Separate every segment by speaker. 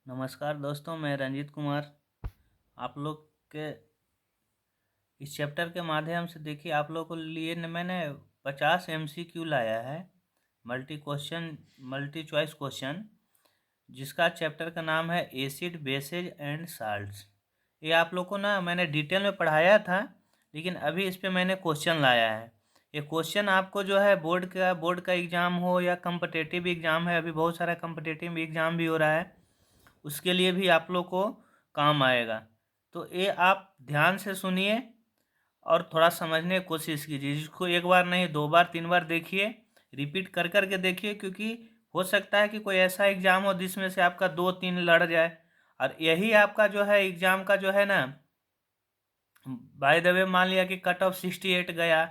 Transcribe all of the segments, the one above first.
Speaker 1: नमस्कार दोस्तों, मैं रंजीत कुमार। आप लोग के इस चैप्टर के माध्यम से देखिए, आप लोग को लिए मैंने 50 MCQ लाया है, मल्टी चॉइस क्वेश्चन, जिसका चैप्टर का नाम है एसिड बेसेज एंड साल्ट्स। ये आप लोग को ना मैंने डिटेल में पढ़ाया था, लेकिन अभी इस पे मैंने क्वेश्चन लाया है। ये क्वेश्चन आपको जो है बोर्ड का एग्ज़ाम हो या कम्पिटेटिव एग्ज़ाम है, अभी बहुत सारा कम्पिटेटिव एग्ज़ाम भी हो रहा है, उसके लिए भी आप लोग को काम आएगा। तो ये आप ध्यान से सुनिए और थोड़ा समझने की कोशिश कीजिए। जिसको एक बार नहीं, 2 बार 3 बार देखिए, रिपीट कर कर के देखिए, क्योंकि हो सकता है कि कोई ऐसा एग्ज़ाम हो जिसमें से आपका 2-3 लड़ जाए, और यही आपका जो है एग्ज़ाम का जो है ना, बाय द वे मान लिया कि कट ऑफ 68 गया,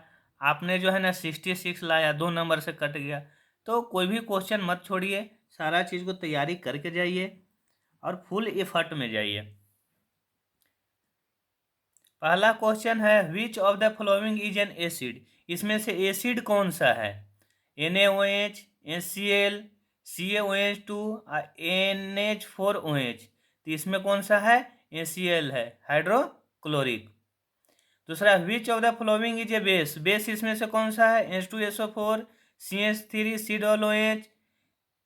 Speaker 1: आपने जो है ना 66 लाया, 2 नंबर से कट गया, तो कोई भी क्वेश्चन मत छोड़िए, सारा चीज़ को तैयारी करके जाइए और फुल एफर्ट में जाइए। पहला क्वेश्चन है, विच of the following is an acid. इसमें से एसिड कौन सा है? NaOH, HCl, CaOH2, NH4OH। तो इसमें कौन सा है? HCl है, हाइड्रोक्लोरिक। दूसरा, विच of the following is A base. Base इसमें से कौन सा है? H2SO4, CH3, COOH,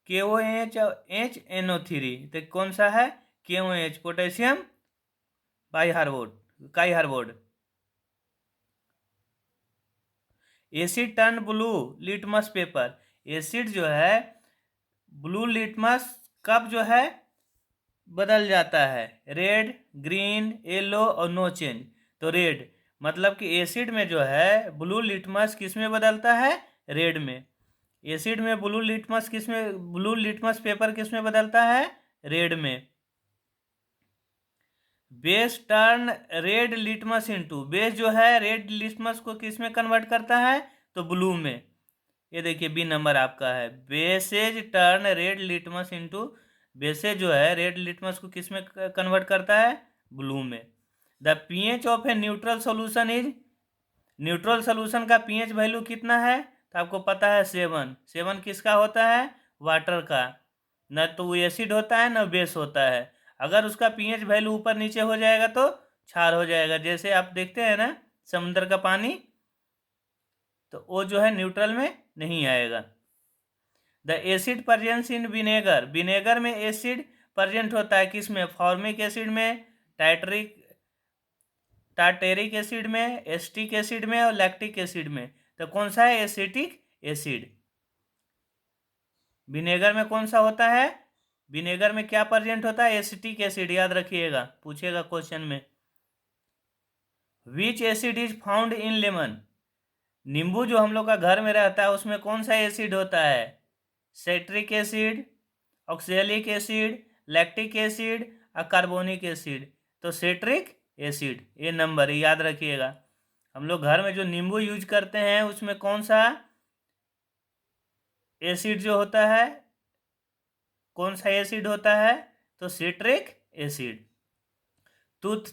Speaker 1: KOH और HNO3। तो कौन सा है? KOH, पोटेशियम काइहार्बोड। Acid turn blue litmus paper. Acid जो है ब्लू लिटमस कब जो है बदल जाता है? रेड, ग्रीन, येलो और नो चेंज। तो रेड, मतलब कि एसिड में जो है ब्लू लिटमस किस में बदलता है? रेड में। एसिड में ब्लू लिटमस पेपर किस में बदलता है? रेड में। Base turn red litmus into. Base जो है रेड लिटमस को किस में कन्वर्ट करता है? तो ब्लू में। ये देखिए बी नंबर आपका है, bases turn red litmus into. Bases जो है रेड लिटमस को किस में कन्वर्ट करता है? ब्लू में। The pH of a neutral solution is. Neutral solution का पीएच वैल्यू कितना है? तो आपको पता है 7। 7 किसका होता है? वाटर का। न तो वो एसिड होता है न बेस होता है। अगर उसका पीएच वैल्यू ऊपर नीचे हो जाएगा तो क्षार हो जाएगा। जैसे आप देखते हैं ना समुद्र का पानी, तो वो जो है न्यूट्रल में नहीं आएगा। The acid presence in vinegar. Vinegar में एसिड प्रेजेंट होता है किस में? फॉर्मिक एसिड में, टार्टेरिक एसिड में, एस्टिक एसिड में और लैक्टिक एसिड में। तो कौन सा है? Acetic acid. विनेगर में कौन सा होता है? विनेगर में क्या प्रेजेंट होता है? Acetic acid. याद रखिएगा, पूछेगा क्वेश्चन में। विच acid is found in lemon. नींबू जो हम लोग का घर में रहता है उसमें कौन सा एसिड होता है? सेट्रिक acid, oxalic acid, lactic acid और कार्बोनिक एसिड। तो सेट्रिक एसिड ये नंबर याद रखिएगा। हम लोग घर में जो नींबू यूज करते हैं उसमें कौन सा एसिड जो होता है? कौन सा एसिड होता है? तो citric acid. Tooth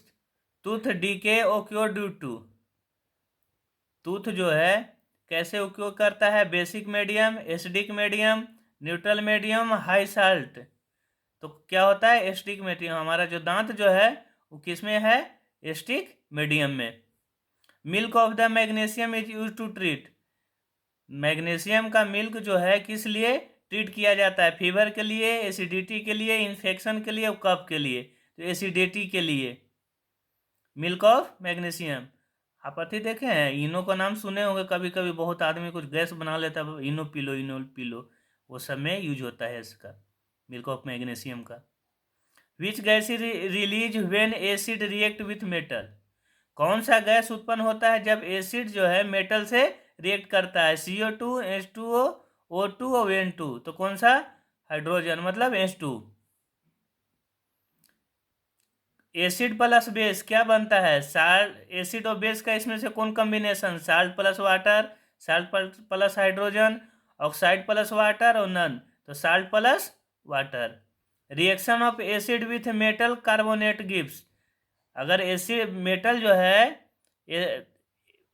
Speaker 1: tooth decay occur due to. Tooth जो है कैसे उपयोग करता है? Basic medium, acidic medium, neutral medium, high salt. तो क्या होता है? Acidic medium. हमारा जो दांत जो है वो किस में है? एसिडिक मीडियम में। Milk of the magnesium is use to treat. Magnesium का मिल्क जो है किस लिए ट्रीट किया जाता है? फीवर के लिए, एसिडिटी के लिए, इन्फेक्शन के लिए और कफ के लिए। तो एसिडिटी के लिए मिल्क ऑफ मैग्नीशियम। आप अति देखे हैं, इनो का नाम सुने होंगे कभी कभी, बहुत आदमी कुछ गैस बना लेता है, इनो पी लो इनो पी लो, वो सब में यूज होता है इसका, मिल्क ऑफ मैग्नीशियम का। Which gas release when acid react with metal. कौन सा गैस उत्पन्न होता है जब एसिड जो है मेटल से रिएक्ट करता है? CO2, H2O, O2 और N2। तो कौन सा? हाइड्रोजन, मतलब H2। एसिड प्लस बेस क्या बनता है? साल्ट। एसिड और बेस का इसमें से कौन combination? Salt plus water, salt plus hydrogen, oxide plus water और नन। तो salt plus water. Reaction of acid with metal carbonate gives. अगर एसिड मेटल जो है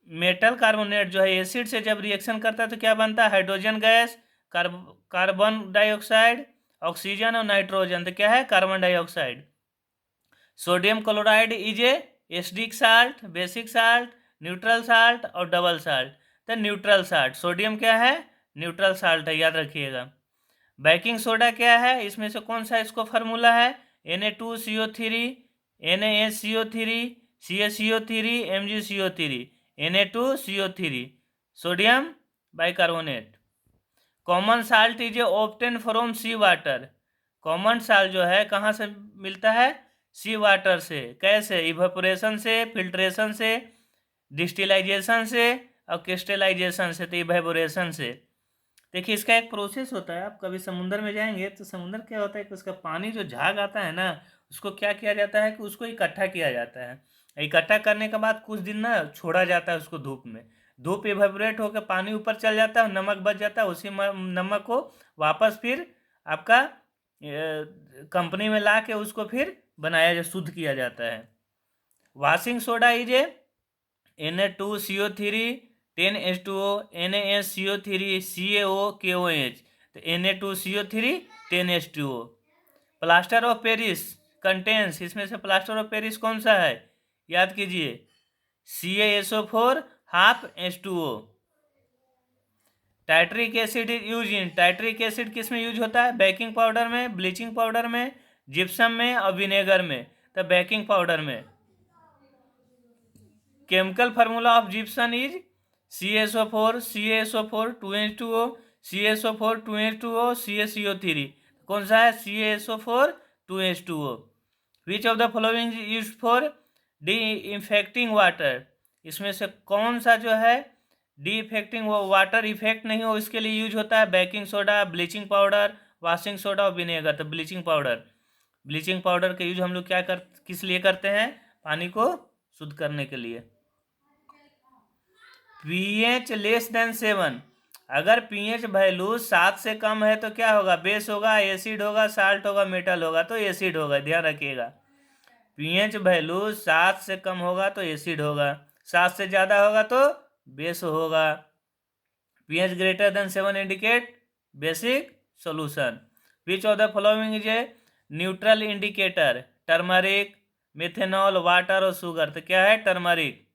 Speaker 1: मेटल कार्बोनेट जो है एसिड से जब रिएक्शन करता है तो क्या बनता है? Hydrogen gas, carbon dioxide oxygen और नाइट्रोजन, तो क्या है carbon dioxide. Sodium chloride is acidic salt, basic salt, neutral salt और डबल साल्ट। तो न्यूट्रल साल्ट, सोडियम क्या है, न्यूट्रल साल्ट है, याद रखिएगा। बेकिंग सोडा क्या है, इसमें से कौन सा इसको फार्मूला है, Na2CO3, NaSCO3, CaCO3, MgCO3, Na2CO3, sodium bicarbonate. Common salt is obtain from sea water, common salt जो है कहाँ से मिलता है, सी वाटर से। कैसे, इवेपोरेशन से, फिल्ट्रेशन से, डिस्टिलाइजेशन से और क्रिस्टलाइजेशन से। तो इवेपोरेशन से, देखिए इसका एक प्रोसेस होता है। आप कभी समुंदर में जाएंगे तो समुंदर क्या होता है कि उसका पानी जो झाग आता है ना, उसको क्या किया जाता है कि उसको इकट्ठा किया जाता है। इकट्ठा करने के बाद कुछ दिन ना छोड़ा जाता है उसको धूप में। धूप इवेपोरेट होकर पानी ऊपर चल जाता है, नमक बच जाता है। उसी नमक को वापस फिर आपका कंपनी में ला के उसको फिर बनाया, शुद्ध किया जाता है। Washing soda is Na2CO3, 10H2O, NaSCO3, CaO, तो Na2CO3, 10H2O। Plaster of Paris contains, इसमें से प्लास्टर ऑफ पेरिस कौन सा है, याद कीजिए, CaSO4 ½ H2O। Tartaric acid use in, tartaric acid किस में यूज होता है, बेकिंग पाउडर में, ब्लीचिंग पाउडर में, जिप्सम में और विनेगर में। तो बेकिंग पाउडर में। Chemical formula of gypsum is CaSO4, CaSO4, 2H2O, CaSO4, 2H2O, CaCO3। कौन सा है, CaSO4, 2H2O। Which of the following use for D infecting water, इसमें से कौन सा जो है डी इफेक्टिंग वाटर इफेक्ट नहीं हो इसके लिए यूज होता है, baking soda, bleaching powder, washing soda और विनेगर। तो ब्लीचिंग पाउडर, ब्लीचिंग पाउडर का यूज हम लोग किस लिए करते हैं, पानी को शुद्ध करने के लिए। pH लेस देन 7, अगर pH वैल्यू 7 से कम है तो क्या होगा, बेस होगा, एसिड होगा, साल्ट होगा, मेटल होगा। तो एसिड होगा, ध्यान रखिएगा। pH वैल्यू 7 से कम होगा तो एसिड होगा, 7 से ज़्यादा होगा तो बेस होगा। pH greater than 7 indicate basic solution. Which of the following is a neutral indicator, turmeric, methanol, water और शुगर। तो क्या है, टर्मरिक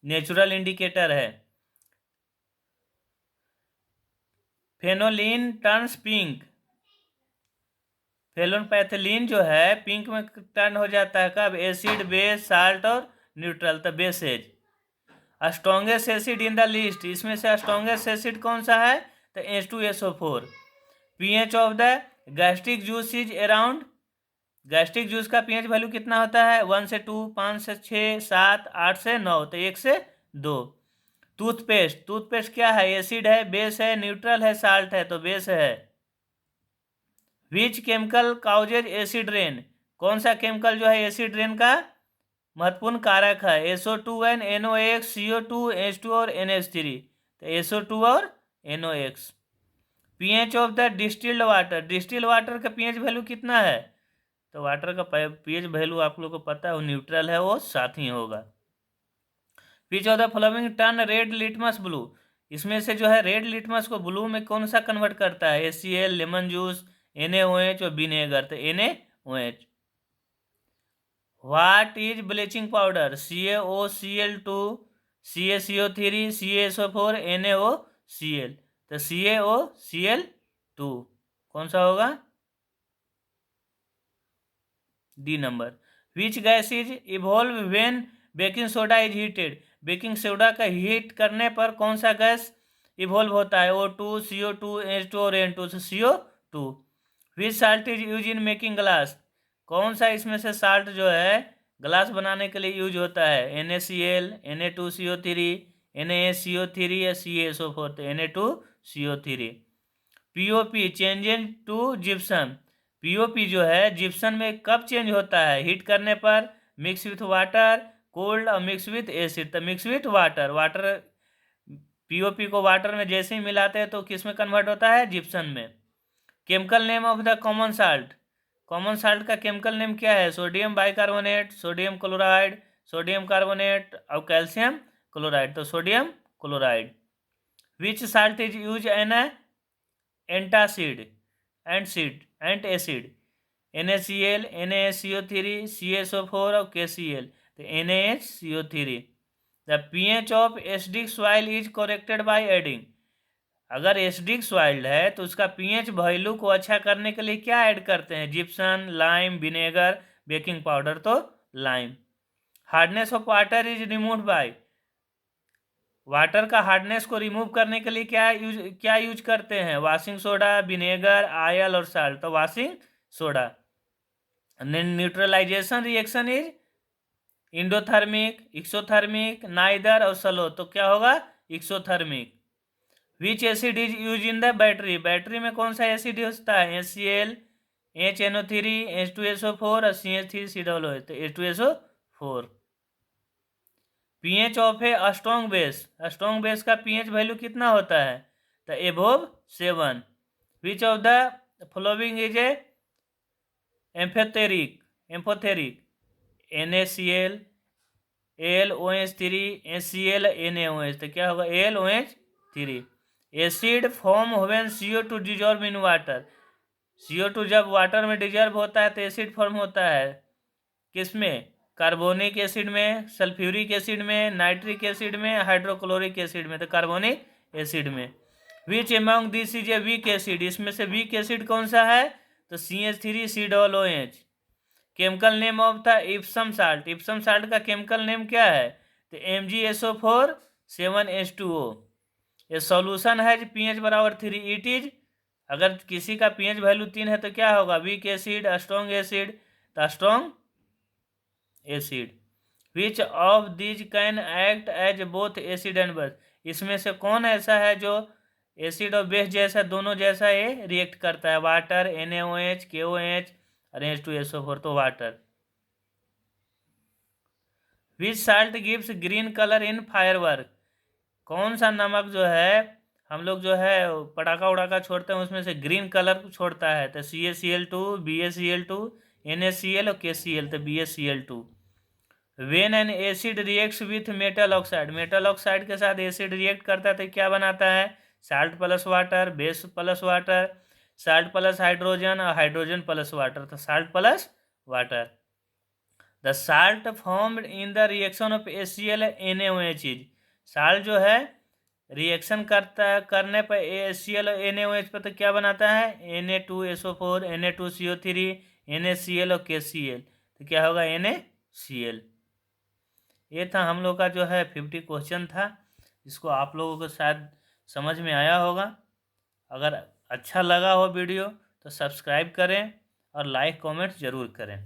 Speaker 1: नेचुरल इंडिकेटर है। फेनोलिन टर्न्स पिंक, फेनोल्फैथलीन जो है पिंक में टर्न हो जाता है कब, एसिड, बेस, साल्ट और न्यूट्रल। तो bases. Strongest acid in the list, इसमें से स्ट्रॉन्गेस्ट एसिड कौन सा है, तो H2SO4। pH of the gastric juice is around, gastric juice का pH वैल्यू कितना होता है, 1 से 2, 5 से 6, 7, 8 से 9, तो 1 से 2। टूथपेस्ट, टूथपेस्ट क्या है, एसिड है, बेस है, न्यूट्रल है, साल्ट है। तो बेस है। Which chemical causes acid rain, कौन सा केमिकल जो है एसिड रेन का महत्वपूर्ण कारक है, SO2N, NOx, CO2, H2 और NH3। तो SO2 और NOx। pH of the distilled water, distilled water का pH वैल्यू कितना है, तो वाटर का pH वैल्यू आप लोग को पता है, वो न्यूट्रल है, वो साथ ही होगा। विच of the following turn red litmus blue, इसमें से जो है रेड लिटमस को ब्लू में कौन सा कन्वर्ट करता है, HCl, लेमन जूस, NaOH और विनेगर। तो NaOH। What is bleaching powder, CaOCl2, CaCO3, CaSO4, NaOCl। तो CaOCl2 कौन सा होगा, D number. Which gas is evolve when baking soda is heated, baking soda का हीट करने पर कौन सा गैस इवॉल्व होता है, O2, CO2, H2 और N2। तो CO2। Which salt is use in making glass, कौन सा इसमें से साल्ट जो है ग्लास बनाने के लिए यूज होता है, NaCl, Na2CO3, NaSCO3 या CaSO4। तो Na2CO3। POP changes to gypsum, POP जो है जिप्सन में कब चेंज होता है, हीट करने पर, मिक्स विथ वाटर, कोल्ड और मिक्स विथ एसिड। तो mix with water, water POP को वाटर में जैसे ही मिलाते हैं तो किस में कन्वर्ट होता है, जिप्सन में। Chemical name of the common salt, common salt का केमिकल नेम क्या है, sodium bicarbonate, sodium chloride, sodium carbonate और कैल्शियम क्लोराइड। तो sodium chloride. Which salt is use N antacid, and acid NaCl, NaSCO3, CSO4 और KCl, तो NaHCO3। The pH of acidic soil is corrected by adding. अगर acidic soil है तो उसका pH value को अच्छा करने के लिए क्या ऐड करते हैं? Gypsum, lime, vinegar, baking powder, तो lime. Hardness of water is removed by. Water का हार्डनेस को रिमूव करने के लिए क्या यूज करते हैं? वॉशिंग सोडा, विनेगर, ऑयल और साल्ट, तो washing soda. Neutralisation reaction is endothermic, exothermic, neither और स्लो, तो क्या होगा? Exothermic. Which acid is use in the battery. Battery में कौन सा एसिड होता है? HCl, HNO3, H2SO4 और CH3COOH, तो H2SO4। pH of a strong base. Strong base का pH वैल्यू कितना होता है? तो above 7। Which of the following is a amphoteric NaCl, AlOH3, HCl, NaOH, तो क्या होगा? AlOH3। Acid form when CO2 dissolve in water. CO2 जब water में डिजॉल्व होता है तो एसिड फॉर्म होता है। किसमें? कार्बोनिक एसिड में, सल्फ्यूरिक एसिड में, नाइट्रिक एसिड में, हाइड्रोक्लोरिक एसिड में, तो कार्बोनिक एसिड में। Which among this is a weak acid. इसमें से वीक एसिड कौन सा है? तो CH3COOH। Chemical name of the Epson salt. Epson salt का केमिकल नेम क्या है? तो MgSO4 7H2O। ये सॉल्यूशन है pH बराबर 3। इट इज, अगर किसी का pH वैल्यू 3 है तो क्या होगा? वीक एसिड, स्ट्रॉन्ग एसिड, तो strong acid. Which of these can act as both acid and base. इसमें से कौन ऐसा है जो एसिड और बेस जैसा, दोनों जैसा ये रिएक्ट करता है? वाटर, NaOH, KOH और H2SO4, तो वाटर। विच साल्ट गिव्स ग्रीन कलर इन फायरवर्क। कौन सा नमक जो है हम लोग जो है पटाखा उड़ाका छोड़ते हैं उसमें से ग्रीन कलर छोड़ता है? तो CaCl2, BaCl2, NaCl और KCl, तो BaCl2। When an acid reacts with metal oxide. Metal oxide के साथ एसिड रिएक्ट करता है तो क्या बनाता है? Salt plus water, base plus water, salt plus hydrogen और हाइड्रोजन प्लस वाटर, तो salt plus water. The salt formed in the reaction of HCl NaOH is. Salt जो है रिएक्शन करने पर HCl और NaOH पर तो क्या बनाता है? Na2SO4, Na2CO3, NaCl और KCl, तो क्या होगा? NaCl। ये था हम लोग का जो है 50 क्वेश्चन था। इसको आप लोगों को शायद समझ में आया होगा। अगर अच्छा लगा हो वीडियो तो सब्सक्राइब करें और लाइक कमेंट ज़रूर करें।